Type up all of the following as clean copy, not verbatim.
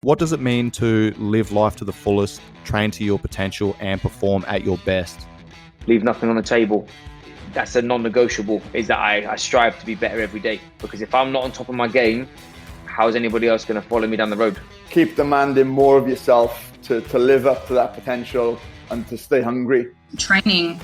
What does it mean to live life to the fullest, train to your potential, and perform at your best? Leave nothing on the table. That's a non-negotiable, is that I strive to be better every day. Because if I'm not on top of my game, how's anybody else going to follow me down the road? Keep demanding more of yourself to live up to that potential and to stay hungry. Training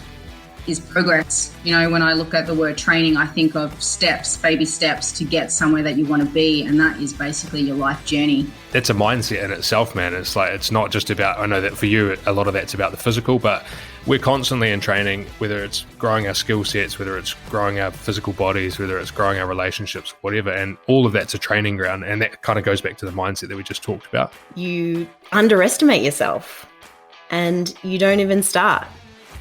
is progress. You know, when I look at the word training, I think of steps, baby steps to get somewhere that you want to be. And that is basically your life journey. It's a mindset in itself, man. It's like, it's not just about, I know that for you, a lot of that's about the physical, but we're constantly in training, whether it's growing our skill sets, whether it's growing our physical bodies, whether it's growing our relationships, whatever. And all of that's a training ground. And that kind of goes back to the mindset that we just talked about. You underestimate yourself and you don't even start.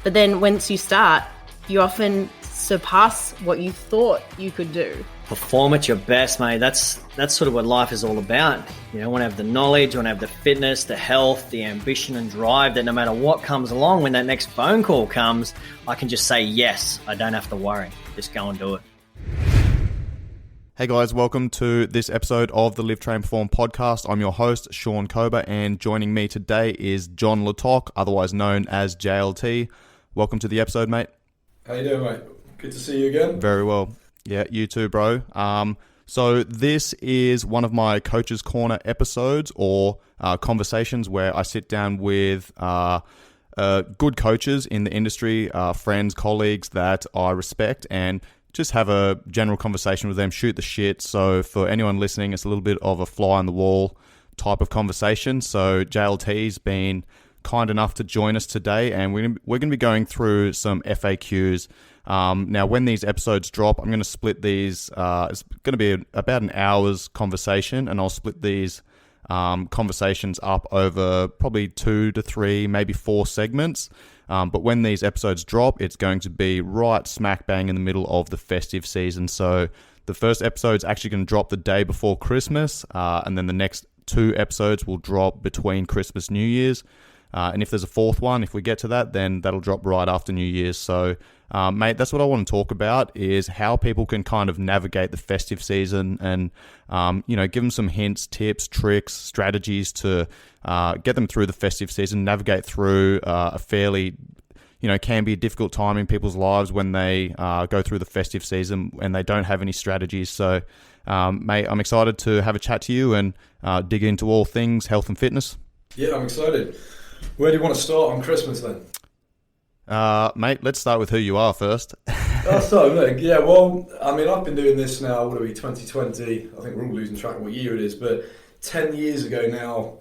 But then once you start, you often surpass what you thought you could do. Perform at your best, mate. That's sort of what life is all about. You know, I want to have the knowledge, I want to have the fitness, the health, the ambition and drive that no matter what comes along, when that next phone call comes, I can just say yes. I don't have to worry. Just go and do it. Hey guys, welcome to this episode of the Live, Train, Perform podcast. I'm your host, Shaun Kober, and joining me today is Jon Le Tocq, otherwise known as JLT. Welcome to the episode, mate. How you doing, mate? Good to see you again. Very well. Yeah, you too, bro. So this is one of my Coach's Corner episodes or conversations where I sit down with good coaches in the industry, friends, colleagues that I respect, and just have a general conversation with them, shoot the shit. So for anyone listening, it's a little bit of a fly on the wall type of conversation. So JLT's been kind enough to join us today, and we're going to be going through some FAQs. Now, when these episodes drop, I'm going to split these. It's going to be about an hour's conversation, and I'll split these conversations up over probably 2 to 3, maybe 4 segments. But when these episodes drop, it's going to be right smack bang in the middle of the festive season. So the first episode's actually going to drop the day before Christmas, and then the next 2 episodes will drop between Christmas, New Year's. And if there's a fourth one, if we get to that, then that'll drop right after New Year's. So, mate, that's what I want to talk about, is how people can kind of navigate the festive season and, give them some hints, tips, tricks, strategies to get them through the festive season, navigate through a fairly, can be a difficult time in people's lives when they go through the festive season and they don't have any strategies. So, mate, I'm excited to have a chat to you and dig into all things health and fitness. Yeah, I'm excited. Where do you want to start on Christmas then? Mate, let's start with who you are first. Yeah, well, I mean, I've been doing this now, 2020? I think we're all losing track of what year it is, but 10 years ago now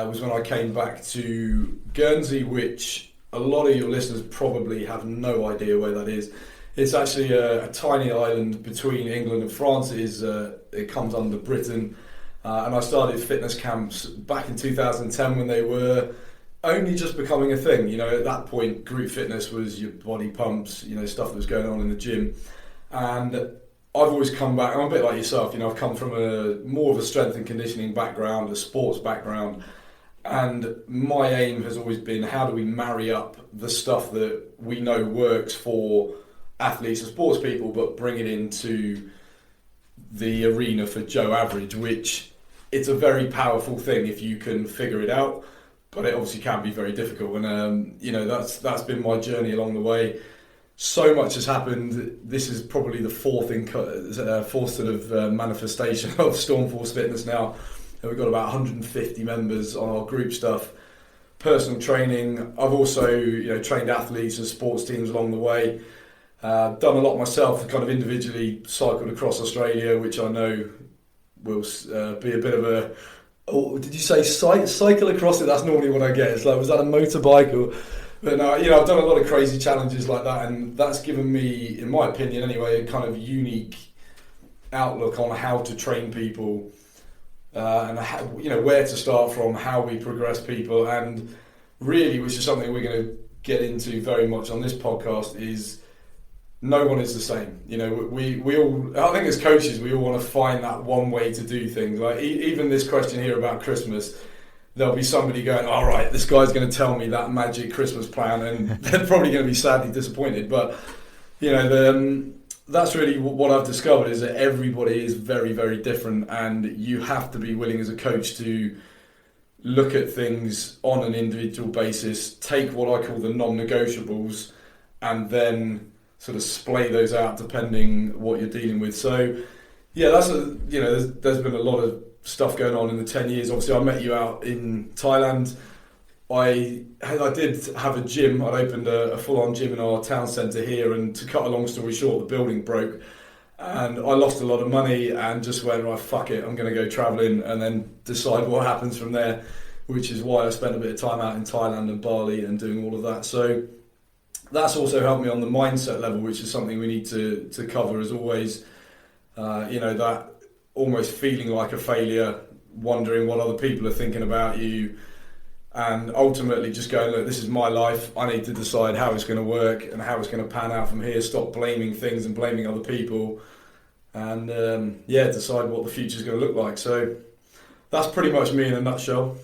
was when I came back to Guernsey, which a lot of your listeners probably have no idea where that is. It's actually a tiny island between England and France. It comes under Britain, and I started fitness camps back in 2010 when they were only just becoming a thing. At that point, group fitness was your body pumps, stuff that was going on in the gym. And I've always come back, I'm a bit like yourself, I've come from more of a strength and conditioning background, a sports background. And my aim has always been, how do we marry up the stuff that we know works for athletes and sports people, but bring it into the arena for Joe Average, which it's a very powerful thing if you can figure it out. But it obviously can be very difficult, and that's been my journey along the way. So much has happened. This is probably the fourth sort of manifestation of Stormforce Fitness now. And we've got about 150 members on our group stuff. Personal training. I've also trained athletes and sports teams along the way. Done a lot myself. Kind of individually cycled across Australia, which I know will be a bit of a. Oh, did you say cycle across it? That's normally what I get. It's like, was that a motorbike? But no, I've done a lot of crazy challenges like that, and that's given me, in my opinion anyway, a kind of unique outlook on how to train people, and how, where to start from, how we progress people, and really, which is something we're going to get into very much on this podcast, is no one is the same. We all, I think as coaches, we all want to find that one way to do things. Like even this question here about Christmas, there'll be somebody going, all right, this guy's going to tell me that magic Christmas plan, and they're probably going to be sadly disappointed. But, that's really what I've discovered, is that everybody is very, very different, and you have to be willing as a coach to look at things on an individual basis, take what I call the non-negotiables, and then sort of splay those out depending what you're dealing with. So yeah, there's been a lot of stuff going on in the 10 years. Obviously I met you out in Thailand. I did have a gym. I'd opened a full-on gym in our town centre here, and to cut a long story short, the building broke and I lost a lot of money and just went, right, fuck it, I'm going to go travelling and then decide what happens from there, which is why I spent a bit of time out in Thailand and Bali and doing all of that. So that's also helped me on the mindset level, which is something we need to cover as always. That almost feeling like a failure, wondering what other people are thinking about you, and ultimately just going, look, this is my life. I need to decide how it's going to work and how it's going to pan out from here. Stop blaming things and blaming other people, and decide what the future is going to look like. So that's pretty much me in a nutshell.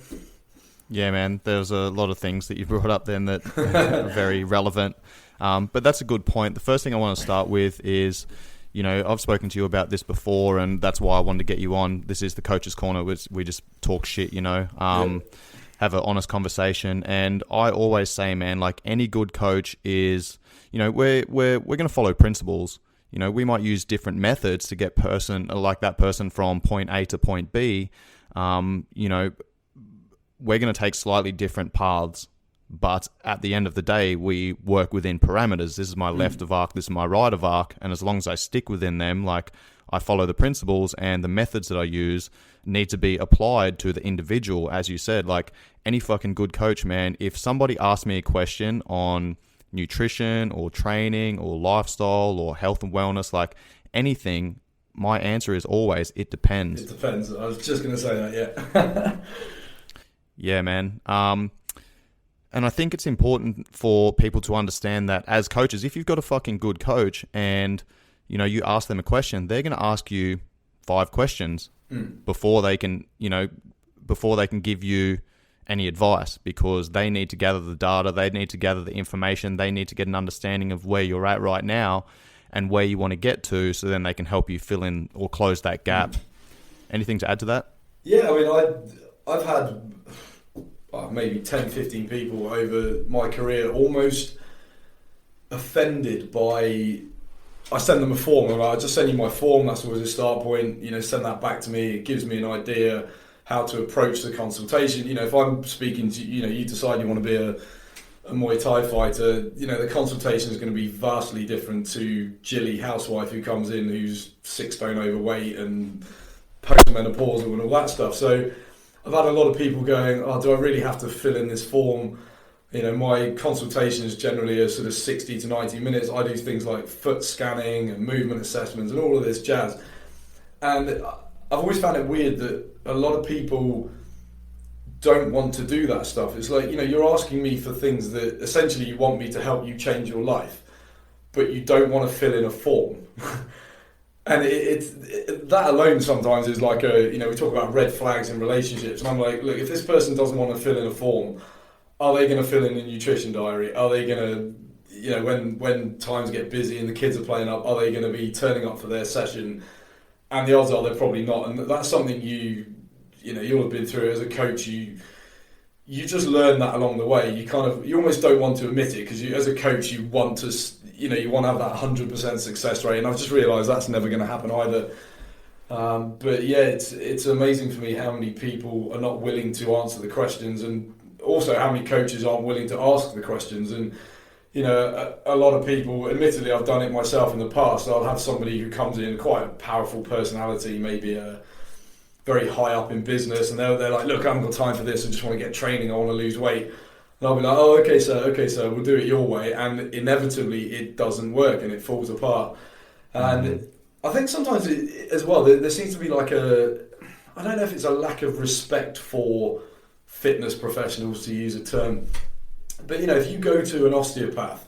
Yeah, man, there's a lot of things that you brought up then that are very relevant. But that's a good point. The first thing I want to start with is, I've spoken to you about this before, and that's why I wanted to get you on. This is the Coach's Corner, which we just talk shit, have an honest conversation. And I always say, man, like any good coach is, we're going to follow principles. We might use different methods to get that person from point A to point B. We're going to take slightly different paths, but at the end of the day, we work within parameters. This is my left of arc, this is my right of arc, and as long as I stick within them, like I follow the principles, and the methods that I use need to be applied to the individual. As you said, like any fucking good coach, man, if somebody asks me a question on nutrition or training or lifestyle or health and wellness, like anything, my answer is always, it depends. It depends. I was just going to say that, yeah. Yeah, man. And I think it's important for people to understand that as coaches, if you've got a fucking good coach and, you ask them a question, they're going to ask you 5 questions before they can give you any advice, because they need to gather the data, they need to gather the information, they need to get an understanding of where you're at right now and where you want to get to, so then they can help you fill in or close that gap. Anything to add to that? Yeah, I mean, I've had maybe 10, 15 people over my career almost offended by, I send them a form, and I just send you my form, that's always a start point, send that back to me, it gives me an idea how to approach the consultation. If I'm speaking to, you decide you want to be a Muay Thai fighter, the consultation is going to be vastly different to Jilly housewife who comes in who's 6 stone overweight and postmenopausal and all that stuff. So I've had a lot of people going, oh, do I really have to fill in this form? My consultations generally are sort of 60 to 90 minutes. I do things like foot scanning and movement assessments and all of this jazz. And I've always found it weird that a lot of people don't want to do that stuff. It's like, you're asking me for things that essentially you want me to help you change your life, but you don't want to fill in a form. And that alone sometimes is like we talk about red flags in relationships, and I'm like, look, if this person doesn't want to fill in a form, are they going to fill in a nutrition diary? Are they going to, when times get busy and the kids are playing up, are they going to be turning up for their session? And the odds are they're probably not. And that's something you'll have been through as a coach. You just learn that along the way. You almost don't want to admit it, because as a coach you want to have that 100% success rate, and I've just realised that's never going to happen either. But yeah, it's amazing for me how many people are not willing to answer the questions, and also how many coaches aren't willing to ask the questions. And a lot of people, admittedly I've done it myself in the past, I'll have somebody who comes in, quite a powerful personality, maybe very high up in business, and they're like, look, I haven't got time for this, I just want to get training, I want to lose weight. And I'll be like, oh, okay sir, we'll do it your way. And inevitably it doesn't work and it falls apart. And I think sometimes as well, there seems to be like I don't know if it's a lack of respect for fitness professionals, to use a term, but if you go to an osteopath,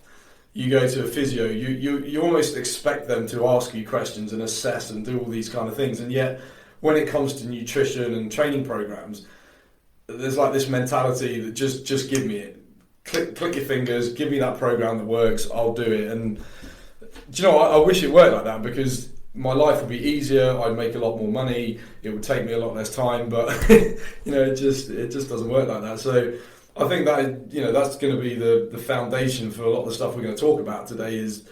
you go to a physio, you almost expect them to ask you questions and assess and do all these kind of things. And yet when it comes to nutrition and training programs, there's like this mentality that just give me it, click your fingers, give me that program that works, I'll do it. And do you know, I wish it worked like that, because my life would be easier. I'd make a lot more money. It would take me a lot less time, but it just doesn't work like that. So I think that that's going to be the foundation for a lot of the stuff we're going to talk about today. Is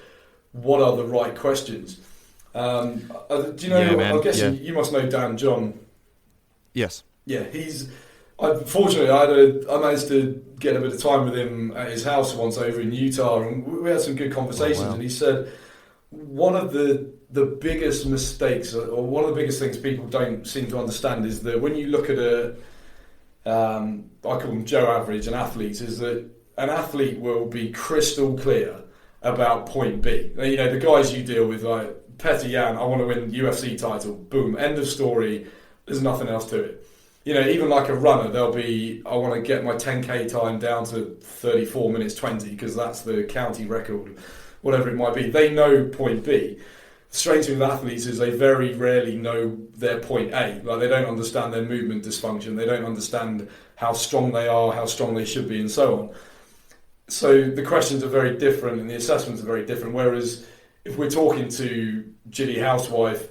what are the right questions? Do you know? Yeah, man. I'm guessing you must know Dan John. Yes. Yeah, fortunately, I managed to get a bit of time with him at his house once over in Utah, and we had some good conversations. Oh, wow. And he said one of the biggest mistakes, or one of the biggest things people don't seem to understand, is that when you look at I call them Joe Average, an athlete, is that an athlete will be crystal clear about point B. The guys you deal with, like Petr Yan, I want to win UFC title, boom, end of story. There's nothing else to it. Even like a runner, they'll be, I want to get my 10k time down to 34 minutes 20 because that's the county record, whatever it might be. They know point B. The strange thing with athletes is they very rarely know their point A. Like, they don't understand their movement dysfunction. They don't understand how strong they are, how strong they should be, and so on. So the questions are very different and the assessments are very different. Whereas if we're talking to Gilly Housewife,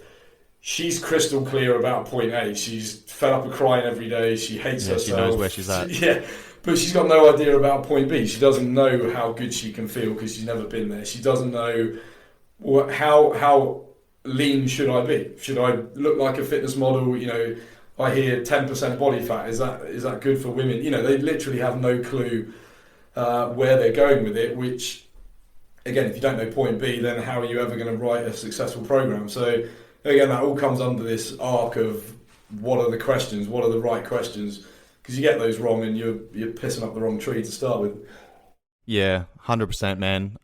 she's crystal clear about point A. She's fed up with crying every day. She hates herself. She knows where she's at. Yeah, but she's got no idea about point B. She doesn't know how good she can feel because she's never been there. She doesn't know how lean should I be? Should I look like a fitness model? I hear 10% body fat. Is that good for women? They literally have no clue where they're going with it. Which, again, if you don't know point B, then how are you ever going to write a successful program? So again, that all comes under this arc of what are the questions, what are the right questions, because you get those wrong and you're pissing up the wrong tree to start with. Yeah, 100%, man.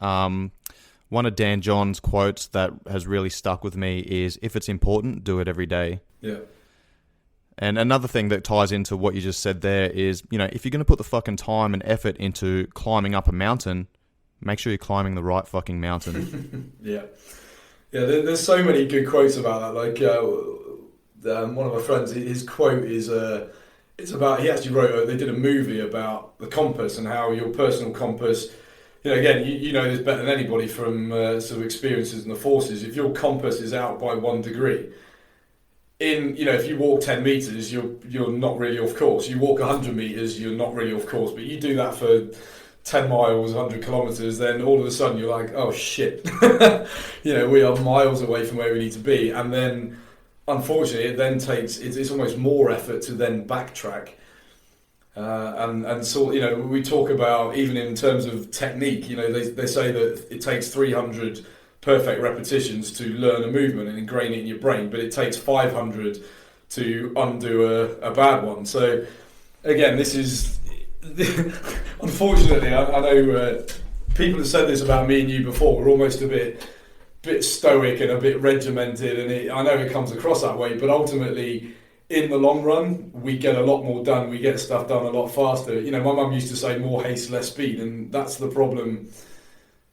One of Dan John's quotes that has really stuck with me is, if it's important, do it every day. Yeah. And another thing that ties into what you just said there is, if you're going to put the fucking time and effort into climbing up a mountain, make sure you're climbing the right fucking mountain. Yeah. Yeah, there's so many good quotes about that. Like one of my friends, his quote is, it's about, he actually they did a movie about the compass and how your personal compass, again, you know this better than anybody from sort of experiences in the forces. If your compass is out by 1 degree, if you walk 10 meters, you're not really off course. You walk 100 meters, you're not really off course. But you do that for 10 miles, 100 kilometers, then all of a sudden you're like, oh shit, we are miles away from where we need to be. And then, unfortunately, it then takes, it's almost more effort to then backtrack. And so, we talk about, even in terms of technique, they say that it takes 300 perfect repetitions to learn a movement and ingrain it in your brain, but it takes 500 to undo a bad one. So, again, this is, unfortunately, I know people have said this about me and you before. We're almost a bit stoic and a bit regimented, and I know it comes across that way, but ultimately, in the long run, we get a lot more done. We get stuff done a lot faster. My mum used to say more haste, less speed, and that's the problem.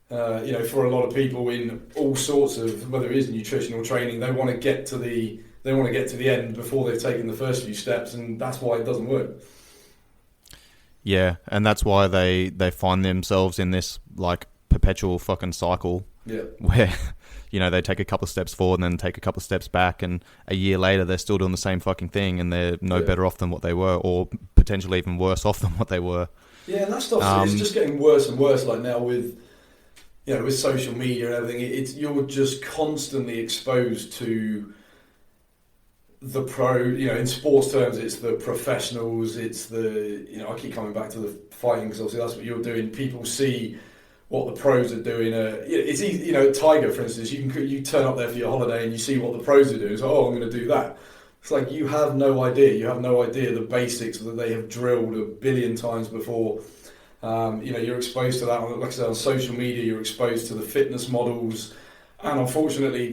For a lot of people in all sorts of, whether it is nutritional training, they want to get to the end before they've taken the first few steps, and that's why it doesn't work. Yeah, and that's why they find themselves in this like perpetual fucking cycle. Yeah. Where they take a couple of steps forward and then take a couple of steps back, and a year later they're still doing the same fucking thing, and they're no better off than what they were, or potentially even worse off than what they were. Yeah, and that stuff is just getting worse and worse. Like now with social media and everything, you're just constantly exposed to the pro. In sports terms, it's the professionals. It's the I keep coming back to the fighting because obviously that's what you're doing. People see what the pros are doing. It's easy, Tiger, for instance, you turn up there for your holiday and you see what the pros are doing. It's like, oh, I'm going to do that. It's like, you have no idea. You have no idea the basics that they have drilled a billion times before. You're exposed to that. Like I said, on social media, you're exposed to the fitness models. And unfortunately,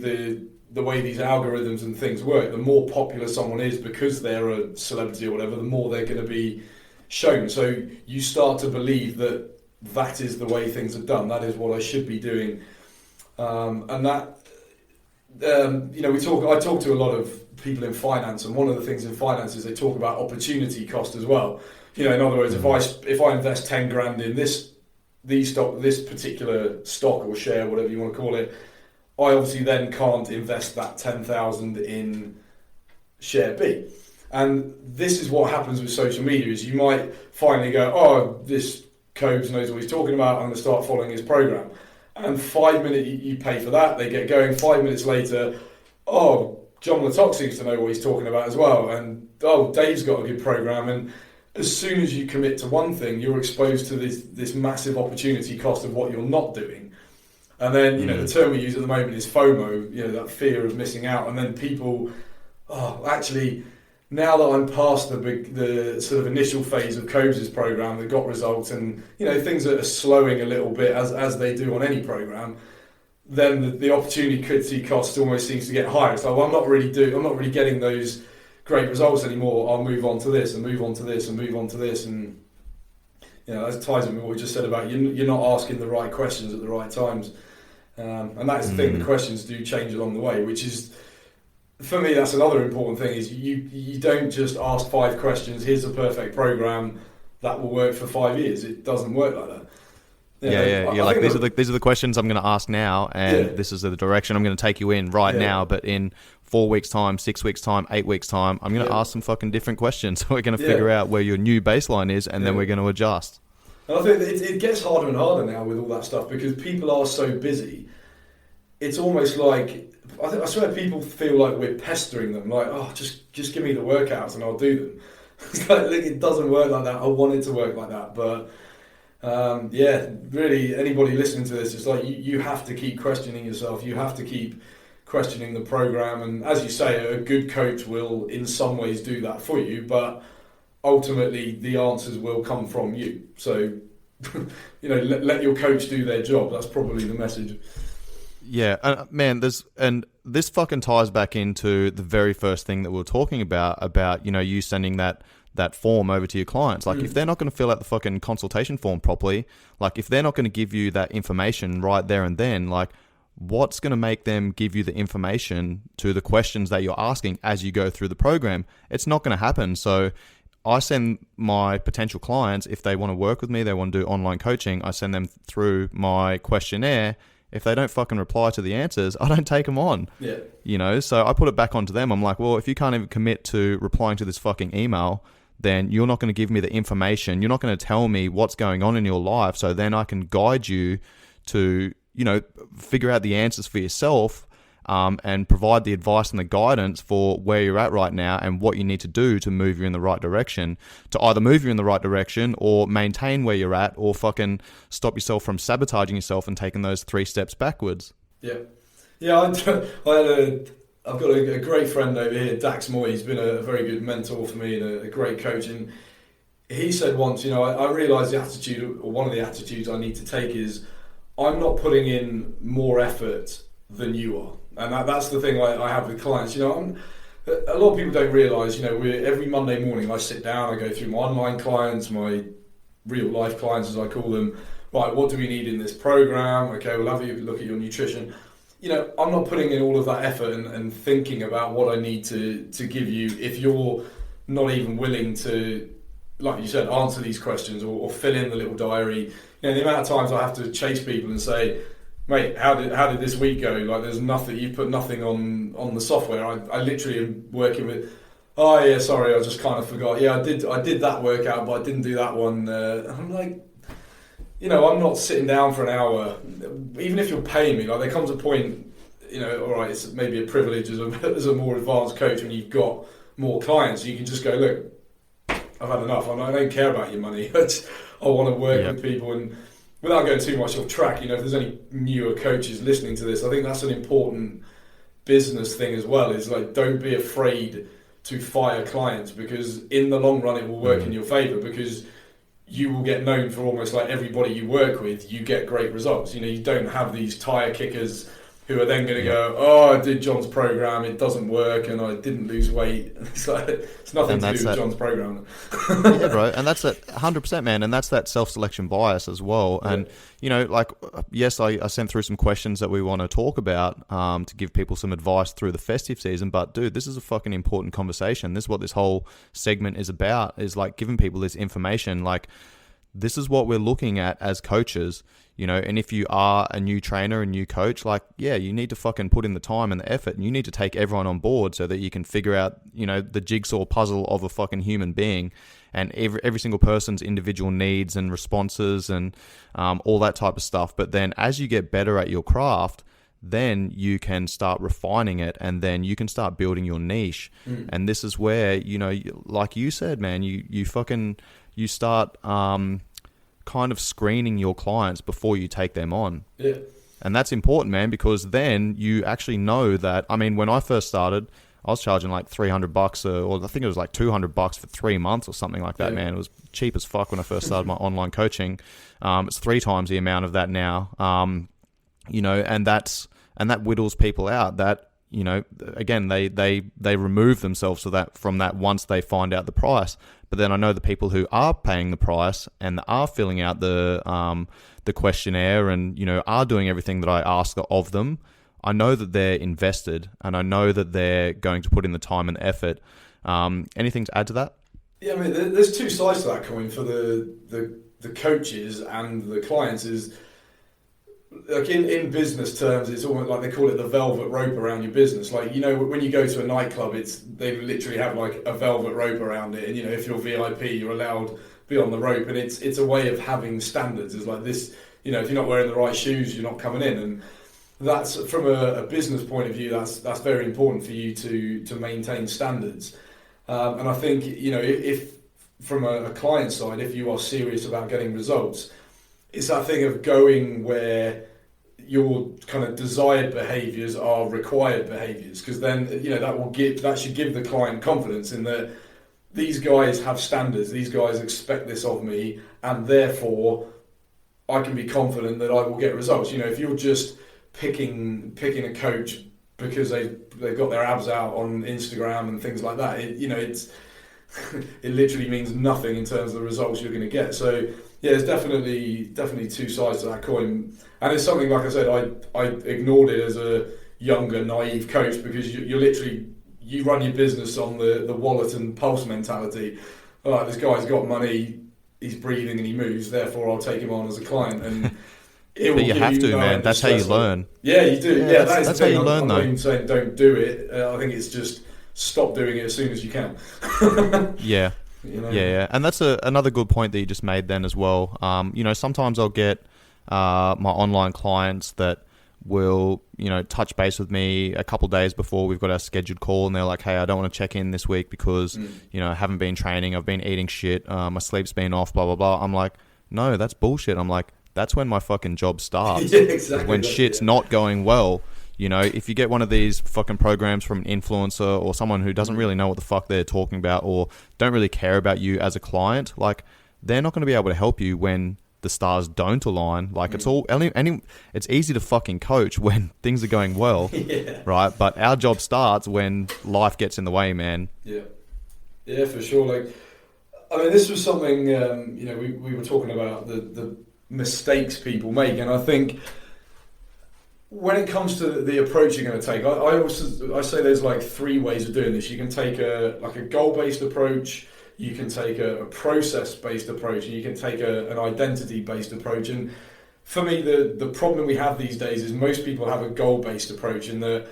the way these algorithms and things work, the more popular someone is because they're a celebrity or whatever, the more they're going to be shown. So you start to believe that is the way things are done. That is what I should be doing. And that, I talk to a lot of people in finance, and one of the things in finance is they talk about opportunity cost as well. In other words, if I invest 10 grand in this particular stock or share, whatever you want to call it, I obviously then can't invest that 10,000 in share B. And this is what happens with social media, is you might finally go, oh, this Cobes knows what he's talking about, I'm going to start following his program. And 5 minutes, you pay for that, they get going. 5 minutes later, oh, Jon Le Tocq seems to know what he's talking about as well. And, oh, Dave's got a good program. And as soon as you commit to one thing, you're exposed to this massive opportunity cost of what you're not doing. And then, you know, the term we use at the moment is FOMO, you know, that fear of missing out. And then people, oh, actually, now that I'm past the sort of initial phase of Cobes' program that got results, and, you know, things that are slowing a little bit as they do on any program, then the opportunity cost almost seems to get higher. So, well, I'm not really getting those great results anymore. I'll move on to this and move on to this and move on to this. And, you know, that ties in with what we just said about you're not asking the right questions at the right times. And that is the thing, the questions do change along the way, which is, for me, that's another important thing, is you don't just ask 5 questions, here's a perfect program that will work for 5 years. It doesn't work like that. Yeah. Like these are the questions I'm going to ask now, and this is the direction I'm going to take you in right now. But in 4 weeks' time, 6 weeks' time, 8 weeks' time, I'm going to ask some fucking different questions. We're going to figure out where your new baseline is, and then we're going to adjust. And I think it gets harder and harder now with all that stuff, because people are so busy. It's almost like, I swear people feel like we're pestering them, like, oh, just give me the workouts and I'll do them. It's like, it doesn't work like that. I want it to work like that, but really, anybody listening to this, it's like you have to keep questioning yourself. You have to keep questioning the program, and as you say, a good coach will in some ways do that for you, but ultimately the answers will come from you. So, you know, let your coach do their job. That's probably the message. Yeah, man, this fucking ties back into the very first thing that we were talking about, you know, you sending that form over to your clients. Like, if they're not going to fill out the fucking consultation form properly, like, if they're not going to give you that information right there and then, like, what's going to make them give you the information to the questions that you're asking as you go through the program? It's not going to happen. So I send my potential clients, if they want to work with me, they want to do online coaching, I send them through my questionnaire. If they don't fucking reply to the answers, I don't take them on. Yeah. You know, so I put it back onto them. I'm like, well, if you can't even commit to replying to this fucking email, then you're not going to give me the information. You're not going to tell me what's going on in your life. So then I can guide you to, you know, figure out the answers for yourself, and provide the advice and the guidance for where you're at right now and what you need to do to move you in the right direction, to either move you in the right direction or maintain where you're at, or fucking stop yourself from sabotaging yourself and taking those 3 steps backwards. Yeah. I've got a great friend over here, Dax Moy. He's been a very good mentor for me and a great coach. And he said once, you know, I realised the attitude, or one of the attitudes I need to take is, I'm not putting in more effort than you are. And that's the thing I have with clients. You know, a lot of people don't realise, you know, every Monday morning I sit down, I go through my online clients, my real life clients as I call them. Right, what do we need in this program? Okay, we'll have a look at your nutrition. You know, I'm not putting in all of that effort and thinking about what I need to give you if you're not even willing to, like you said, answer these questions or fill in the little diary. You know, the amount of times I have to chase people and say, mate, how did this week go? Like, there's nothing, you put nothing on the software. I literally am working with, oh yeah, sorry, I just kind of forgot. Yeah, I did that workout, but I didn't do that one. I'm like, you know, I'm not sitting down for an hour. Even if you're paying me, like, there comes a point, you know, all right, it's maybe a privilege as a more advanced coach when you've got more clients. You can just go, look, I've had enough. I don't care about your money. I want to work with people. And without going too much off track, you know, if there's any newer coaches listening to this, I think that's an important business thing as well, is like, don't be afraid to fire clients, because in the long run it will work in your favour, because you will get known for almost like everybody you work with, you get great results. You know, you don't have these tire kickers who are then going to go, oh, I did Jon's program, it doesn't work, and I didn't lose weight. It's like, it's nothing to do with Jon's program. Yeah, bro, and that's that 100%, man, and that's that self-selection bias as well. And, you know, like, yes, I sent through some questions that we want to talk about to give people some advice through the festive season, but, dude, this is a fucking important conversation. This is what this whole segment is about, is, like, giving people this information. Like, this is what we're looking at as coaches, you know, and if you are a new trainer, a new coach, like, yeah, you need to fucking put in the time and the effort, and you need to take everyone on board so that you can figure out, you know, the jigsaw puzzle of a fucking human being, and every single person's individual needs and responses and all that type of stuff. But then as you get better at your craft, then you can start refining it, and then you can start building your niche. And this is where, you know, like you said, man, you start kind of screening your clients before you take them on. Yeah. And that's important, man, because then you actually know that, I mean, when I first started, I was charging like $300 or I think it was like $200 for 3 months or something like that, man. It was cheap as fuck when I first started my online coaching. It's 3 times the amount of that now. You know, and that whittles people out. That, you know, again, they remove themselves from that once they find out the price. But then I know the people who are paying the price and are filling out the questionnaire and, you know, are doing everything that I ask of them. I know that they're invested, and I know that they're going to put in the time and effort. Anything to add to that? Yeah, I mean, there's 2 sides to that coin for the coaches and the clients. Is like in business terms, it's almost like they call it the velvet rope around your business. Like, you know, when you go to a nightclub, they literally have like a velvet rope around it, and, you know, if you're VIP, you're allowed to be on the rope, and it's a way of having standards. It's like this, you know, if you're not wearing the right shoes, you're not coming in, and that's from a business point of view. That's very important for you to maintain standards. And I think, you know, if from a client side, if you are serious about getting results, it's that thing of going where your kind of desired behaviours are required behaviours, because then, you know, that should give the client confidence in that these guys have standards, these guys expect this of me, and therefore I can be confident that I will get results. You know, if you're just picking a coach because they've got their abs out on Instagram and things like that, it literally means nothing in terms of the results you're going to get. So yeah, there's definitely 2 sides to that coin, and it's something, like I said, I ignored it as a younger, naive coach, because you're literally, you run your business on the wallet and pulse mentality. All right, this guy's got money, he's breathing and he moves, therefore I'll take him on as a client. And but you have to, man. That's how you learn. Yeah, you do. Yeah, that's how you learn, though. I'm not even saying don't do it. I think it's just stop doing it as soon as you can. Yeah. You know? Yeah, and that's another good point that you just made then as well. You know, sometimes I'll get my online clients that will, you know, touch base with me a couple of days before we've got our scheduled call, and they're like, hey, I don't want to check in this week because, you know, I haven't been training, I've been eating shit, my sleep's been off, blah, blah, blah. I'm like, no, that's bullshit. I'm like, that's when my fucking job starts. Yeah, exactly. When shit's not going well. You know, if you get one of these fucking programs from an influencer or someone who doesn't really know what the fuck they're talking about or don't really care about you as a client, like, they're not going to be able to help you when the stars don't align. Like, it's easy to fucking coach when things are going well, right? But our job starts when life gets in the way, man. Yeah, for sure. Like, I mean, this was something, you know, we were talking about the mistakes people make, and I think when it comes to the approach you're going to take, I say there's like 3 ways of doing this. You can take a goal-based approach, you can take a process-based approach, and you can take an identity-based approach. And for me, the problem we have these days is most people have a goal-based approach, in that,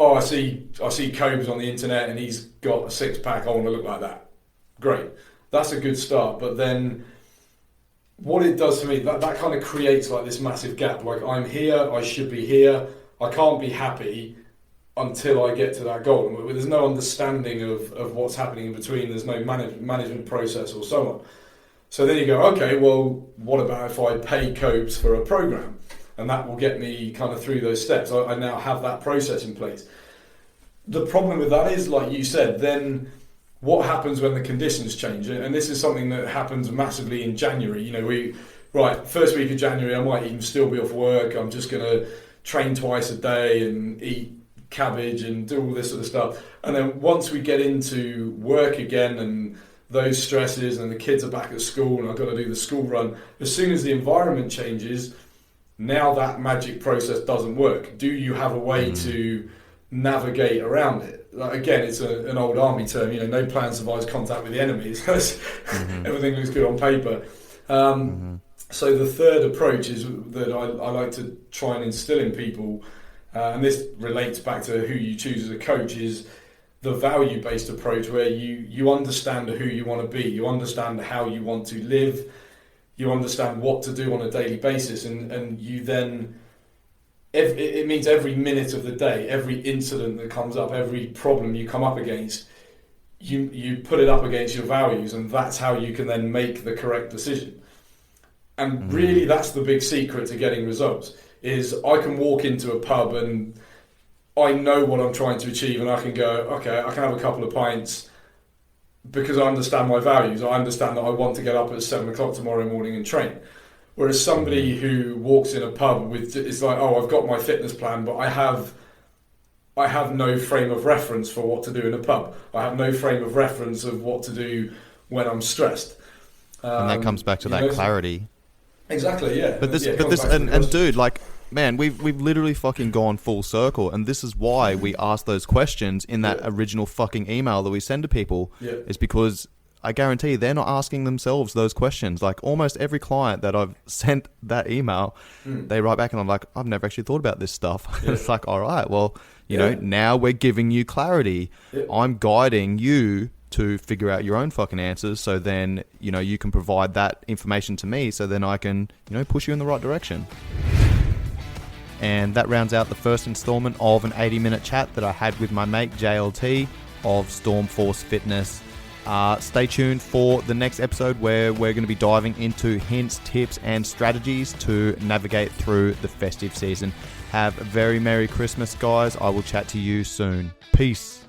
I see Kober's on the internet and he's got a 6-pack, I want to look like that. Great, that's a good start. But then what it does for me, that kind of creates like this massive gap. Like, I'm here, I should be here, I can't be happy until I get to that goal. There's no understanding of what's happening in between. There's no management process or so on. So then you go, okay, well, what about if I pay Cobes for a program? And that will get me kind of through those steps. I now have that process in place. The problem with that is, like you said, then what happens when the conditions change? And this is something that happens massively in January. You know, first week of January, I might even still be off work. I'm just going to train twice a day and eat cabbage and do all this sort of stuff. And then once we get into work again and those stresses and the kids are back at school and I've got to do the school run, as soon as the environment changes, now that magic process doesn't work. Do you have a way to navigate around it? Like, again, it's an old army term, you know, no plan survives contact with the enemy. Everything looks good on paper. So the third approach is that I like to try and instill in people, and this relates back to who you choose as a coach, is the value-based approach, where you understand who you want to be, you understand how you want to live, you understand what to do on a daily basis, and you then, it means every minute of the day, every incident that comes up, every problem you come up against, you put it up against your values, and that's how you can then make the correct decision. And really, that's the big secret to getting results, is I can walk into a pub and I know what I'm trying to achieve, and I can go, okay, I can have a couple of pints because I understand my values. I understand that I want to get up at 7 o'clock tomorrow morning and train. Whereas somebody who walks in a pub with, it's like, oh, I've got my fitness plan, but I have no frame of reference for what to do in a pub. I have no frame of reference of what to do when I'm stressed. And that comes back to that clarity. Exactly, yeah. But dude, like, man, we've literally fucking gone full circle, and this is why we ask those questions in that original fucking email that we send to people. Yeah. Is because I guarantee they're not asking themselves those questions. Like, almost every client that I've sent that email, they write back and I'm like, I've never actually thought about this stuff. It's like, all right, well, you know, now we're giving you clarity. I'm guiding you to figure out your own fucking answers, so then, you know, you can provide that information to me, so then I can, you know, push you in the right direction. And that rounds out the first installment of an 80-minute chat that I had with my mate JLT of Stormforce Fitness. Stay tuned for the next episode, where we're going to be diving into hints, tips, and strategies to navigate through the festive season. Have a very Merry Christmas, guys. I will chat to you soon. Peace.